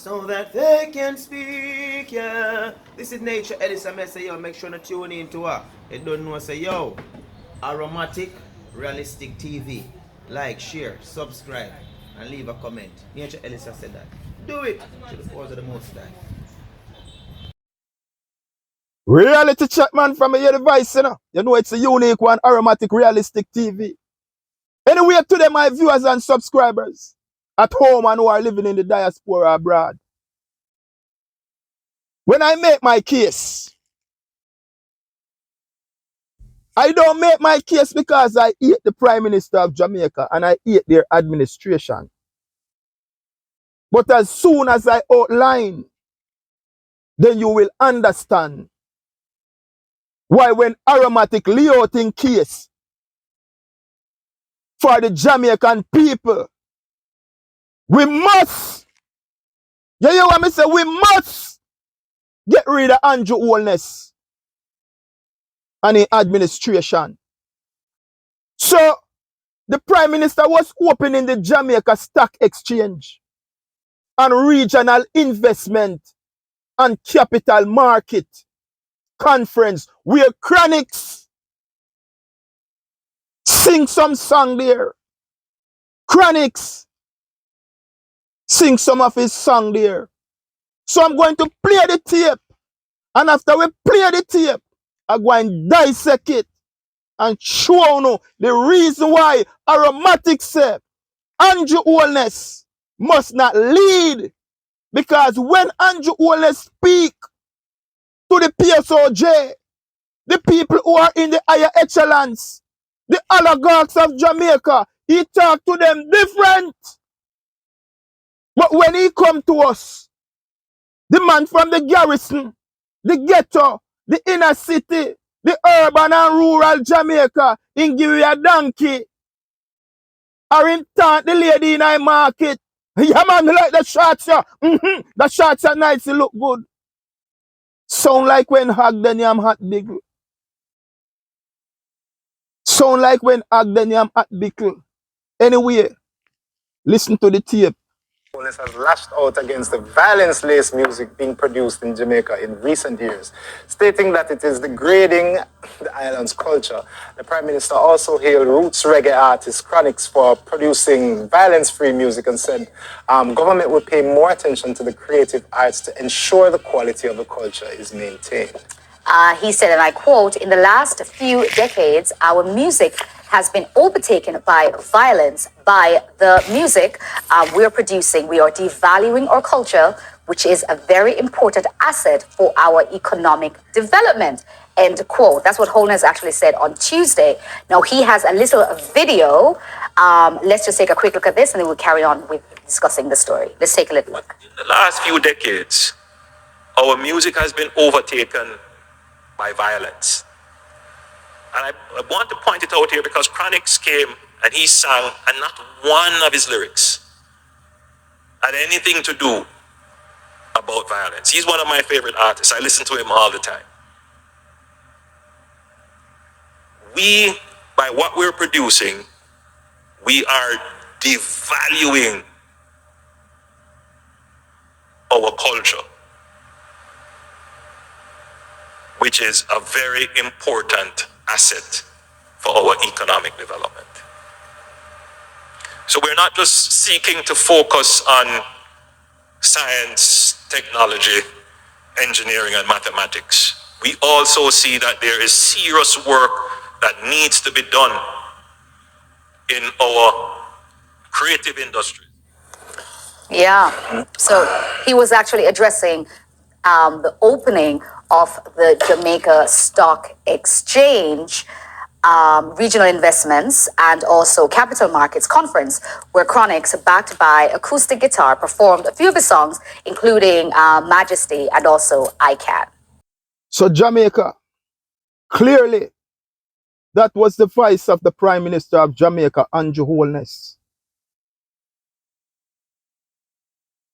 so that they can speak, yeah. This is Nature Edison. I say, yo, make sure to tune in to her. You don't know, say, yo, Aromatic Realistic TV. Like, share, subscribe, and leave a comment. Nature Edison said that. Do it to the cause of the most high. Reality check, man, from your device, you know. You know it's a unique one, Aromatic Realistic TV. Anyway, today, my viewers and subscribers at home and who are living in the diaspora abroad. When I make my case, I don't make my case because I hate the Prime Minister of Jamaica and I hate their administration. But as soon as I outline, then you will understand why when Aromatic lay out in case for the Jamaican people, we must, you hear what I say? We must get rid of Andrew Holness and his administration. So, the Prime Minister was opening the Jamaica Stock Exchange and Regional Investment and Capital Market Conference where Chronics sing some song there. Chronics sing some of his song there. So I'm going to play the tape. And after we play the tape, I'm going to dissect it and show you the reason why Aromatic said Andrew Holness must not lead. Because when Andrew Holness speak to the PSOJ, the people who are in the higher echelons, the oligarchs of Jamaica, he talk to them different. But when he come to us, the man from the garrison, the ghetto, the inner city, the urban and rural Jamaica, in give you a donkey, or in taunt the lady in a market. Yeah, man, me like the shots, yeah. The shots are nice, they look good. Sound like when Hagdeniam hot bickle. Sound like when Hagdeniam hot bickle. Anyway, listen to the tape. Holness has lashed out against the violence-laced music being produced in Jamaica in recent years, stating that it is degrading the island's culture. The Prime Minister also hailed roots reggae artist Chronics for producing violence-free music and said government would pay more attention to the creative arts to ensure the quality of the culture is maintained. He said, and I quote, "In the last few decades, our music has been overtaken by violence, by the music we're producing. We are devaluing our culture, which is a very important asset for our economic development." End quote. That's what Holness actually said on Tuesday. Now, he has a little video. Let's just take a quick look at this and then we'll carry on with discussing the story. Let's take a little look. In the last few decades, our music has been overtaken by violence. And I want to point it out here because Chronics came and he sang, and not one of his lyrics had anything to do about violence. He's one of my favorite artists. I listen to him all the time. We, by what we're producing, we are devaluing our culture, which is a very important asset for our economic development. So we're not just seeking to focus on science, technology, engineering, and mathematics. We also see that there is serious work that needs to be done in our creative industry. Yeah, so he was actually addressing the opening of the Jamaica Stock Exchange, Regional Investments and also Capital Markets Conference, where Chronics, backed by acoustic guitar, performed a few of his songs, including Majesty and also I Can. So Jamaica, clearly, that was the voice of the Prime Minister of Jamaica, Andrew Holness.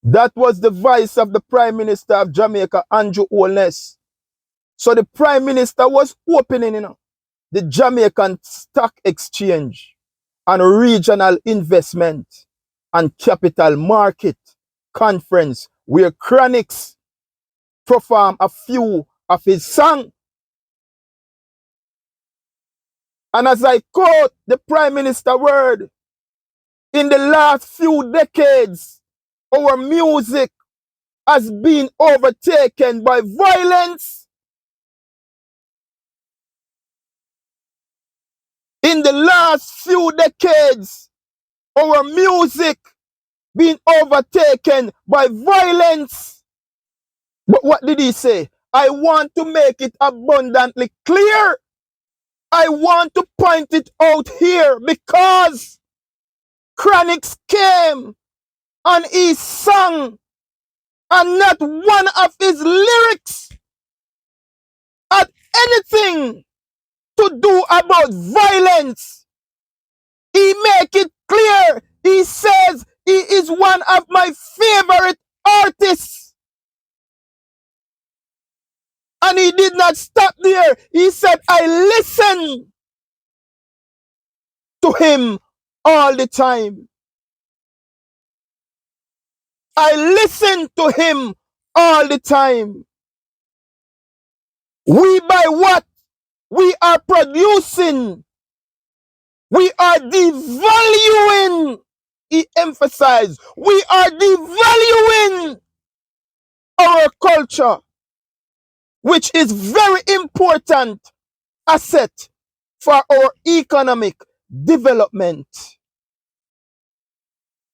That was the voice of the Prime Minister of Jamaica, Andrew Holness. So the Prime Minister was opening, the Jamaican Stock Exchange and Regional Investment and Capital Market Conference where Chronics perform a few of his songs. And as I quote the Prime Minister word, in the last few decades, our music has been overtaken by violence. In the last few decades, our music been overtaken by violence. But what did he say? I want to make it abundantly clear. I want to point it out here because Chronics came and he sang, and not one of his lyrics had anything to do about violence. He make it clear. He says he is one of my favorite artists. And he did not stop there. He said, I listen to him all the time. I listen to him all the time. We, by what we are producing, we are devaluing. He emphasized, we are devaluing our culture, which is very important asset for our economic development.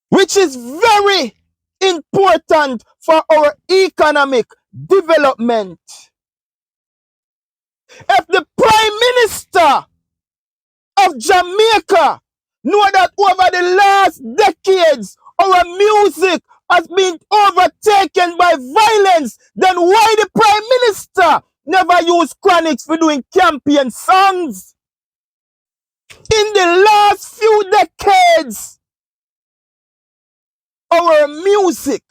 Which is very important for our economic development. If the Prime Minister of Jamaica know that over the last decades our music has been overtaken by violence, then why the Prime Minister never used Chronics for doing campaign songs? In the last few decades, our music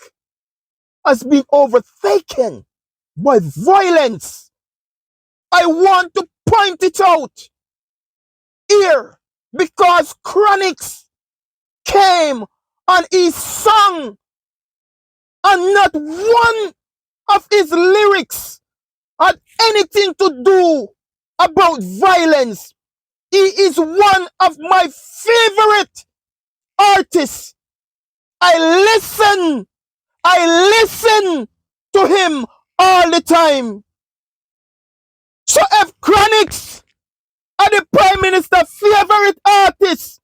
has been overtaken by violence. I want to point it out here because Chronics came and he sang, and not one of his lyrics had anything to do about violence. He is one of my favorite artists. I listen to him all the time. So if Chronics are the Prime Minister's favorite artist,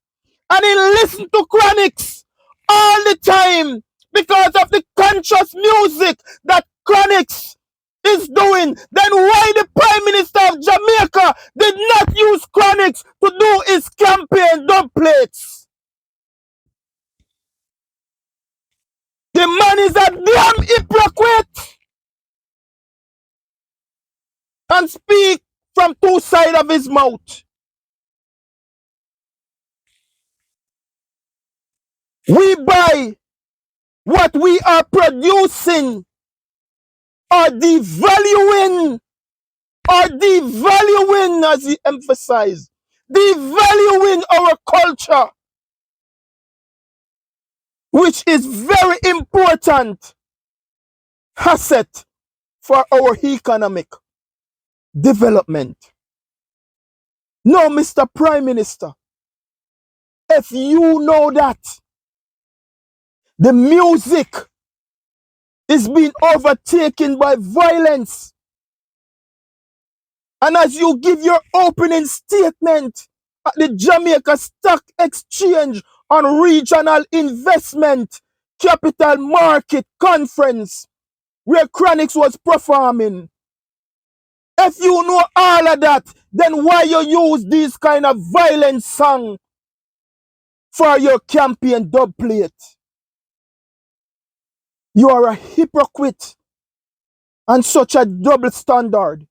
and he listen to Chronics all the time because of the conscious music that Chronics is doing, then why the Prime Minister of Jamaica did not use Chronics to do his campaign dub plates? The man is a damn hypocrite and speak from two sides of his mouth. We buy what we are producing or devaluing, as he emphasized, devaluing our culture, which is very important asset for our economic development. Now, Mr. Prime Minister, if you know that the music is being overtaken by violence, and as you give your opening statement at the Jamaica Stock Exchange on Regional Investment Capital Market Conference, where Chronics was performing, if you know all of that, then why you use this kind of violent song for your campaign dub plate? You are a hypocrite and such a double standard.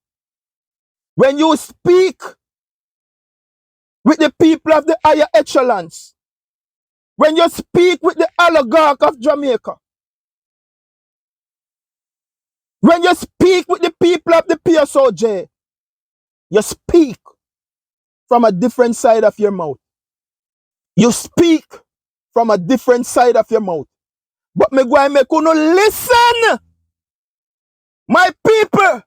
When you speak with the people of the higher echelons, when you speak with the oligarch of Jamaica, when you speak with the people of the PSOJ, you speak from a different side of your mouth. You speak from a different side of your mouth. But me go and make you listen. My people,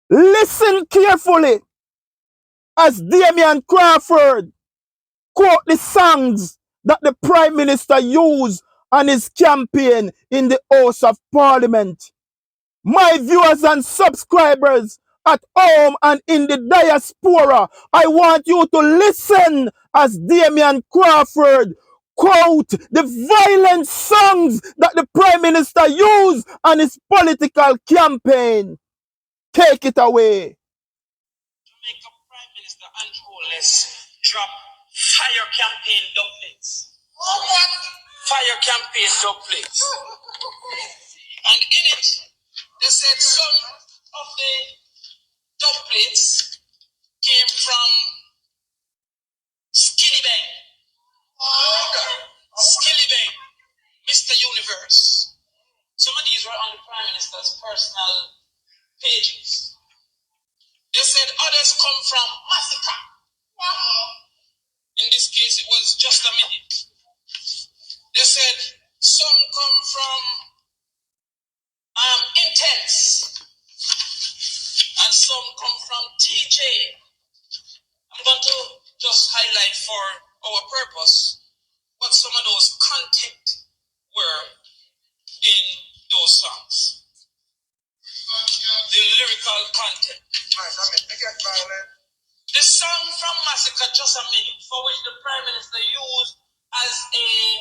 listen carefully as Damian Crawford quote the songs that the Prime Minister used on his campaign in the House of Parliament. My viewers and subscribers at home and in the diaspora, I want you to listen as Damian Crawford quote the violent songs that the Prime Minister used on his political campaign. Take it away. Jamaica Prime Minister Holness drop fire campaign doublets. What? Fire campaign doublets. And in it, they said some of the doublets came from Skillibang. Skillibang, Mr. Universe. Some of these were on the Prime Minister's personal pages. They said others come from Massacre. In this case, it was just a minute. They said some come from Intense, and some come from TJ. I'm going to just highlight for our purpose what some of those content were in those songs. The lyrical content. The song from Massacre, Just a Minute, for which the Prime Minister used as a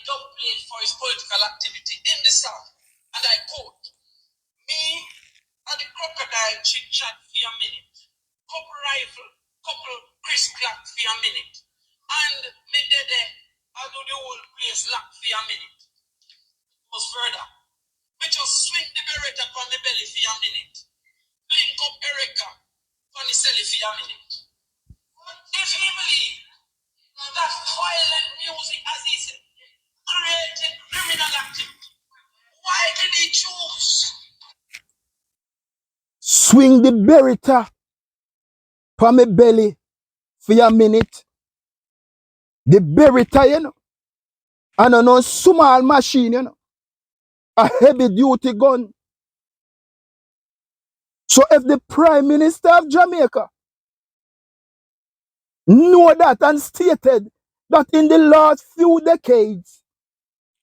doublet for his political activity in the song. And I quote, me and the crocodile chit-chat for a minute, couple rifle, couple crisp clap for a minute, and me dede, I do the whole place lock for a minute. Was further, we just swing the beretta on the belly for a minute, link up Erica on the celly for a minute. If he believed that violent music, as he said, created criminal activity, why did he choose? Swing the beretta for my belly for a minute. The beretta, you know, and a no small machine, you know, a heavy duty gun. So if the Prime Minister of Jamaica know that and stated that in the last few decades,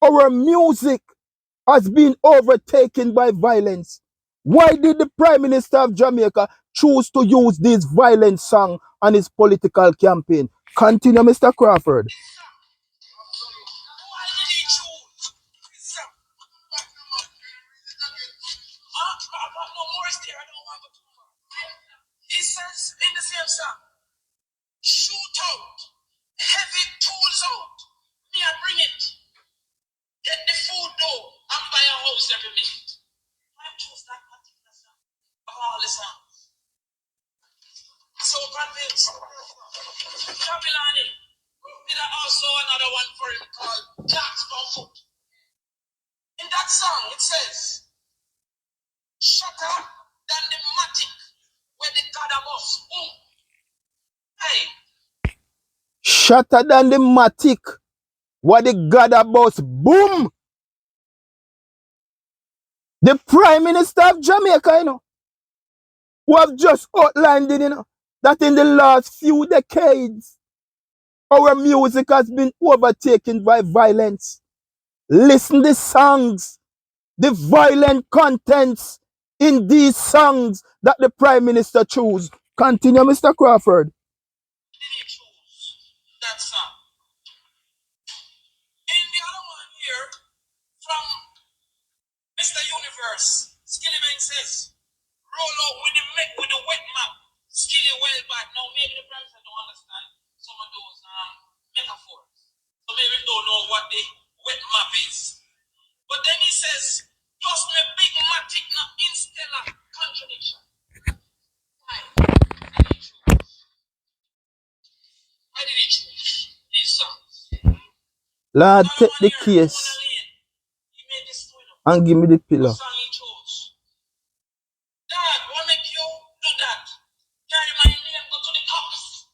our music has been overtaken by violence, why did the Prime Minister of Jamaica choose to use this violent song on his political campaign? Continue, Mr. Crawford. Why did he choose? No more is there. I don't want to go too far. He says in the same song, shoot out, heavy tools out, me I bring it. Get the food though, and buy a house every minute. I choose that particular song of all the songs. So convinced. Jabilani did also another one for him called Clocks for Foot. In that song it says, shatter than the matic when the God of us boom. Hey. Shatter than the matic what the God about boom. The Prime Minister of Jamaica, you know, who have just outlined it, you know, that in the last few decades, our music has been overtaken by violence. Listen to the songs, the violent contents in these songs that the Prime Minister chose. Continue, Mr. Crawford. Did he choose that song? In the other one here, from Mr. Universe, Skillibang says, roll out with the wet map. Skilly well bad. Now maybe the Prime Minister don't understand some of those metaphors. So maybe don't know what the wet map is. But then he says, plus me big matic na instellar contradiction. Why did he choose? Why did he choose these songs? Lord, take the case and give me the pillow. Song he chose. Dad, what make you do that? Carry my name, go to the cops.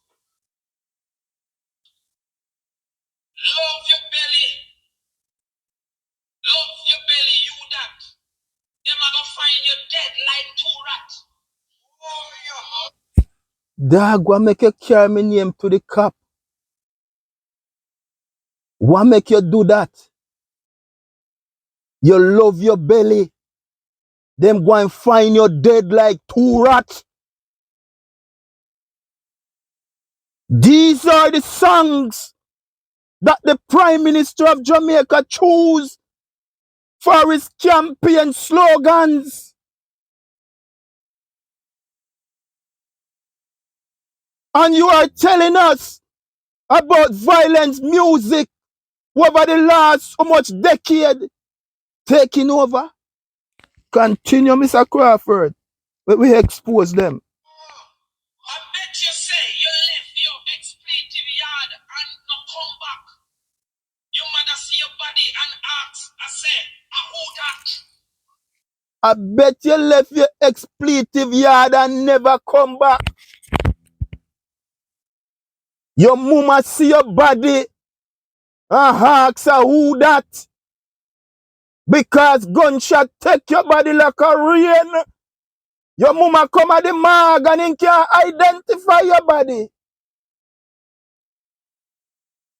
Love your belly. Dog, what make you carry my name to the cop? What make you do that? You love your belly. Them go and find you dead like two rats. These are the songs that the Prime Minister of Jamaica chose for his campaign slogans. And you are telling us about violence music over the last so much decade taking over. Continue, Mr. Crawford. But we expose them. I bet you say you left your expletive yard and not come back. Your mother see your body and ask, I say, who that? I bet you left your expletive yard and never come back. Your mama see your body and ask her who that. Because gunshot take your body like a rain. Your mama come at the morgue and he can't identify your body.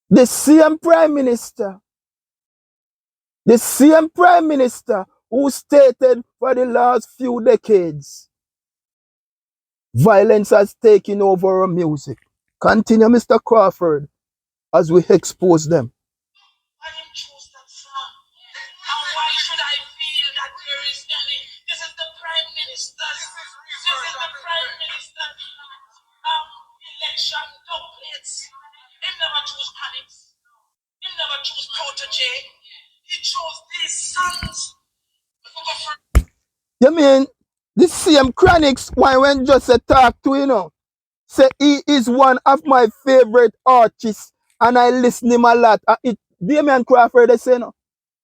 The same Prime Minister who stated for the last few decades, violence has taken over our music. Continue, Mr. Crawford, as we expose them. I didn't choose that song. And why should I feel that there is any? This is the Prime Minister. This is the Prime Minister. Election doublets. He never chose Chronics. He never chose Protege. He chose these songs. You mean the same Chronics when just a talk to, you know, say he is one of my favorite artists and I listen him a lot. Damian Crawford, they say no.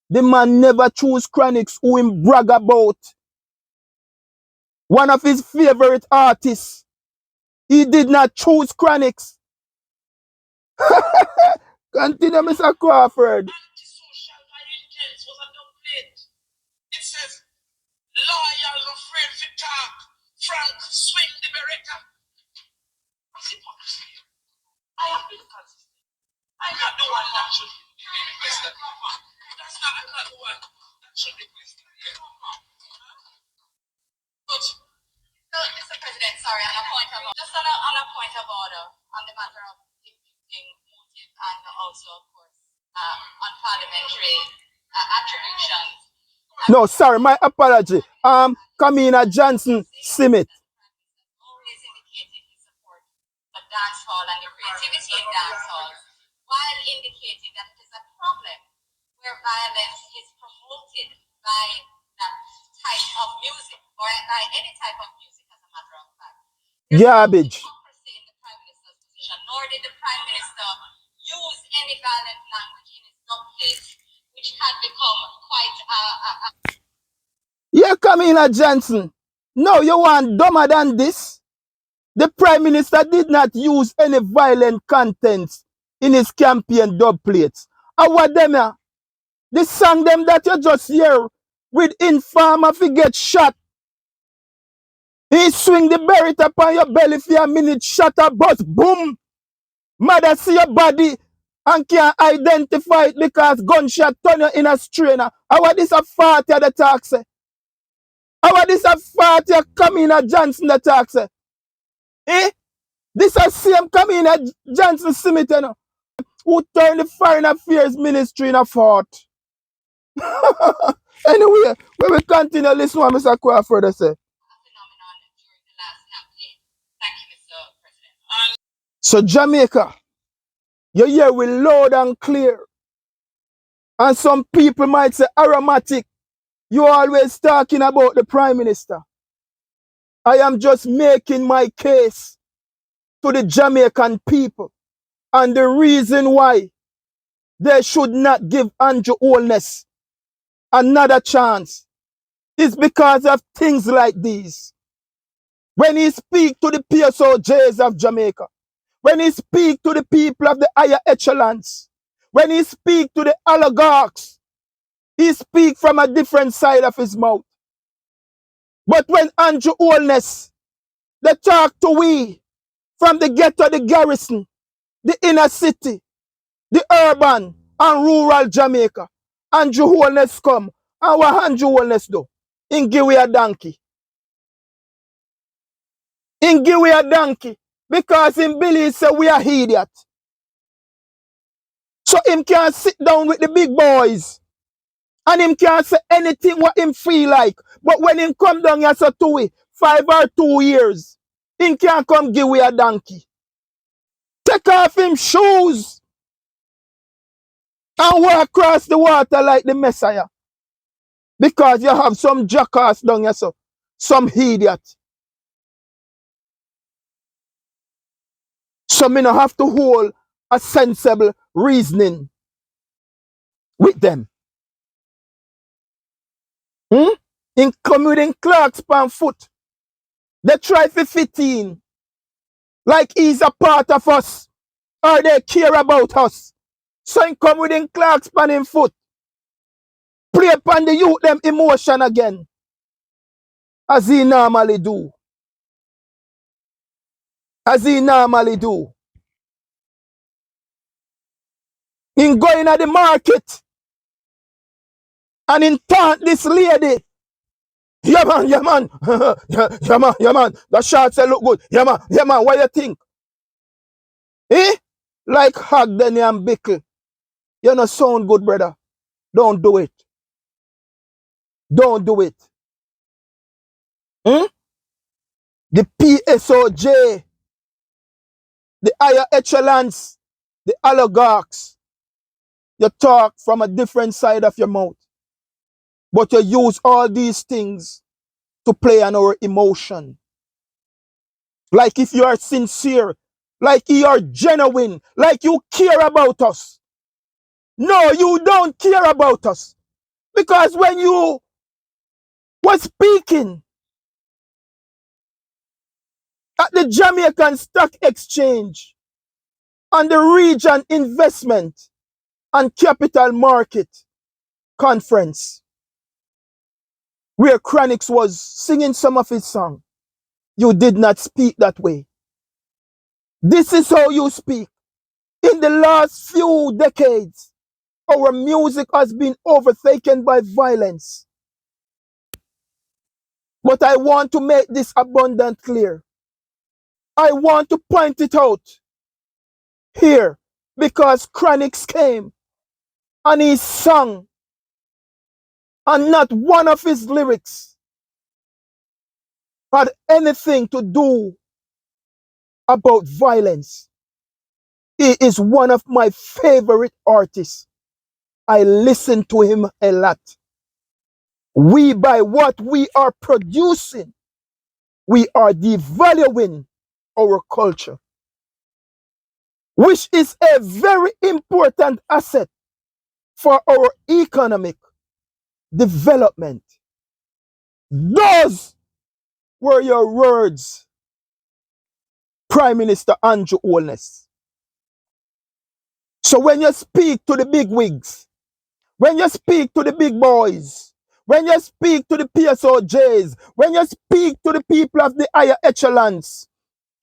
The man never choose Chronics who him brag about. One of his favorite artists. He did not choose Chronics. Continue, Mr. Crawford. Antisocial by intent was a doublet. It says, loyal, afraid to talk. Frank, swing the beretta. What's hypocrisy? I have been consistent. I'm not the one that should be requested. That's not the one that should be requested. But, Mr. President, sorry, on a point of order, just on a point of order on the matter of imputing motive and also, of course, on parliamentary attributions. No, sorry, my apology. Kamina Johnson Simit. Always indicated his support for dancehall and the creativity in dancehall, while indicating that it is a problem where violence is promoted by that type of music or by any type of music, as a matter of fact. Garbage. In the Prime Minister's position, nor did the Prime Minister use any violent language in his doublet, which had become quite Yeah, Kamina Johnson. No, you want dumber than this? The Prime Minister did not use any violent contents in his campaign dubplates. What them here? The song them that you just hear with informer fi get shot. He swing the beret upon your belly for a minute, shot a bus, boom. Mother see your body and can't identify it because gunshot turn you in a strainer. How this a 40 the taxi? How this a 40 Kamina Johnson the taxi? Eh? This a same Kamina Johnson Smith, you know, who turned the Foreign Affairs Ministry in a fort. Anyway, we will continue listen what Mr. Crawford say. phenomenon during the last campaign. Thank you, Mr. President. So Jamaica, you hear we loud and clear. And some people might say aromatic. You always talking about the Prime Minister. I am just making my case to the Jamaican people. And the reason why they should not give Andrew Holness another chance is because of things like these. When he speak to the PSOJs of Jamaica, when he speak to the people of the higher echelons, when he speak to the oligarchs, he speak from a different side of his mouth. But when Andrew Holness, they talk to we from the ghetto, the garrison, the inner city, the urban and rural Jamaica, Andrew Holness come. And what Andrew Holness do? In give we a donkey. In give we a donkey. Because in Billy say we are idiot. So him can sit down with the big boys. And him can say anything what him feel like. But when him come down here so 5 or 2 years, him can come give we a donkey. Take off him shoes and walk across the water like the Messiah. Because you have some jackass down here so. Some idiot. So me no have to hold a sensible reasoning with them. Including Clark's pan foot. They try for 15. Like he's a part of us. Or they care about us. So in come within Clark's pan in foot. Play upon the youth them emotion again. As he normally do. As he normally do. In going at the market. And in taunt this lady. Yeah man, yeah man. Yeah man, yeah man. The shot say look good. Yeah man, what you think? Like Hagden and Bickle. You know sound good, brother. Don't do it. Don't do it. The PSOJ, the higher echelons, the oligarchs, you talk from a different side of your mouth. But you use all these things to play on our emotion. Like if you are sincere, like you are genuine, like you care about us. No, you don't care about us. Because when you were speaking at the Jamaican Stock Exchange on the Region Investment and Capital Market Conference, where Chronix was singing some of his song, you did not speak that way. This is how you speak. In the last few decades, our music has been overtaken by violence. But I want to make this abundant clear. I want to point it out here because Chronix came and he sang, and not one of his lyrics had anything to do about violence. He is one of my favorite artists. I listen to him a lot. By what we are producing, we are devaluing our culture, which is a very important asset for our economic development. Those were your words, Prime Minister Andrew Holness. So when you speak to the big wigs, when you speak to the big boys, when you speak to the PSOJs, when you speak to the people of the higher echelons,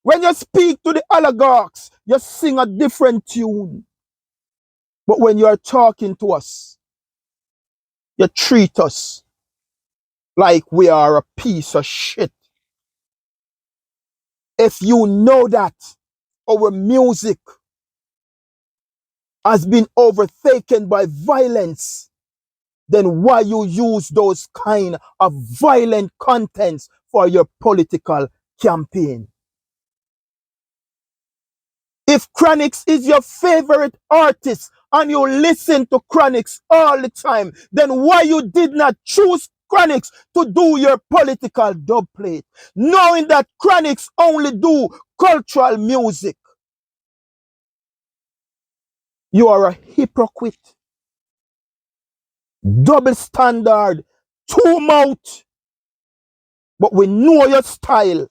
when you speak to the oligarchs, you sing a different tune. But when you are talking to us, you treat us like we are a piece of shit. If you know that our music has been overtaken by violence, then why you use those kind of violent contents for your political campaign? If Chronix is your favorite artist and you listen to Chronix all the time, then why you did not choose Chronix to do your political dubplate, knowing that Chronix only do cultural music? You are a hypocrite, double standard, two mouth. But we know your style,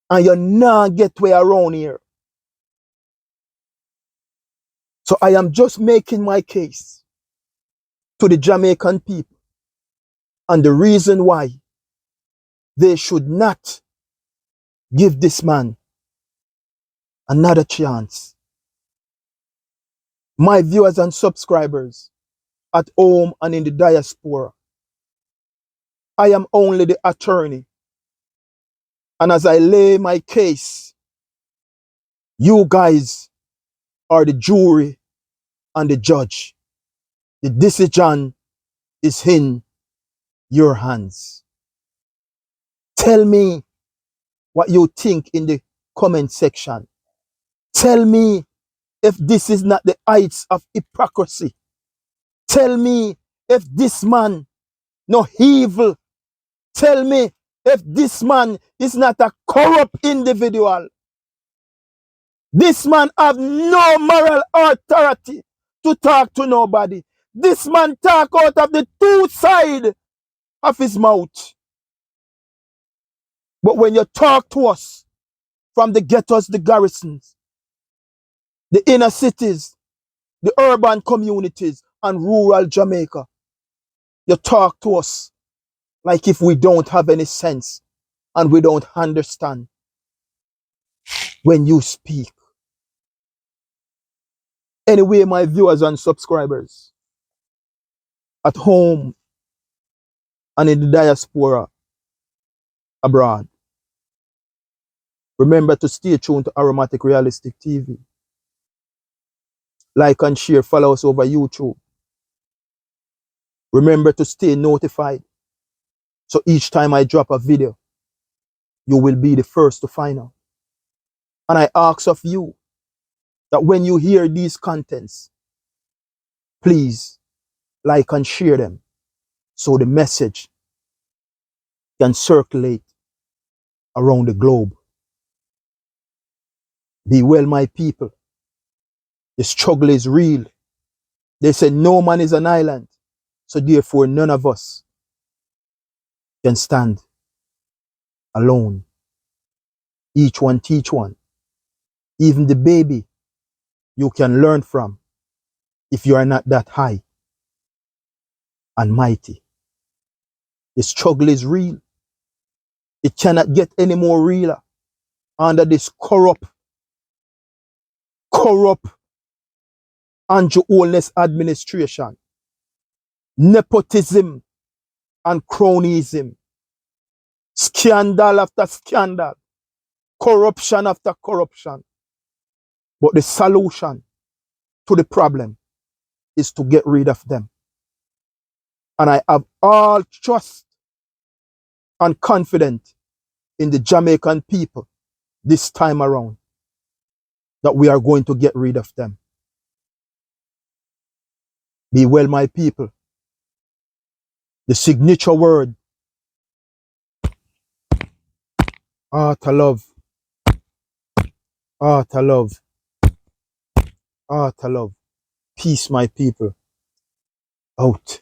and you not get way around here. So I am just making my case to the Jamaican people And the reason why they should not give this man another chance. My viewers and subscribers at home and in the diaspora, I am only the attorney. And as I lay my case, you guys are the jury and the judge. The decision is in your hands. Tell me what you think in the comment section. Tell me if this is not the heights of hypocrisy. Tell me if this man no evil. Tell me if this man is not a corrupt individual. This man have no moral authority to talk to nobody. This man talk out of the two sides of his mouth. But when you talk to us from the ghettos, the garrisons, the inner cities, the urban communities, and rural Jamaica, you talk to us like if we don't have any sense and we don't understand when you speak. Anyway, my viewers and subscribers at home and in the diaspora abroad, remember to stay tuned to Aromatic Realistic TV. Like and share, follow us over YouTube. Remember to stay notified. So each time I drop a video, you will be the first to find out. And I ask of you that when you hear these contents, please like and share them so the message can circulate around the globe. Be well, my people. The struggle is real. They say no man is an island. So therefore, none of us can stand alone. Each one teach one. Even the baby you can learn from if you are not that high and mighty. The struggle is real. It cannot get any more realer under this corrupt Andrew Holness administration. Nepotism and cronyism. Scandal after scandal. Corruption after corruption. But the solution to the problem is to get rid of them. And I have all trust and confidence in the Jamaican people this time around that we are going to get rid of them. Be well, my people. The signature word, art to love, art to love, art to love. Peace, my people. Out.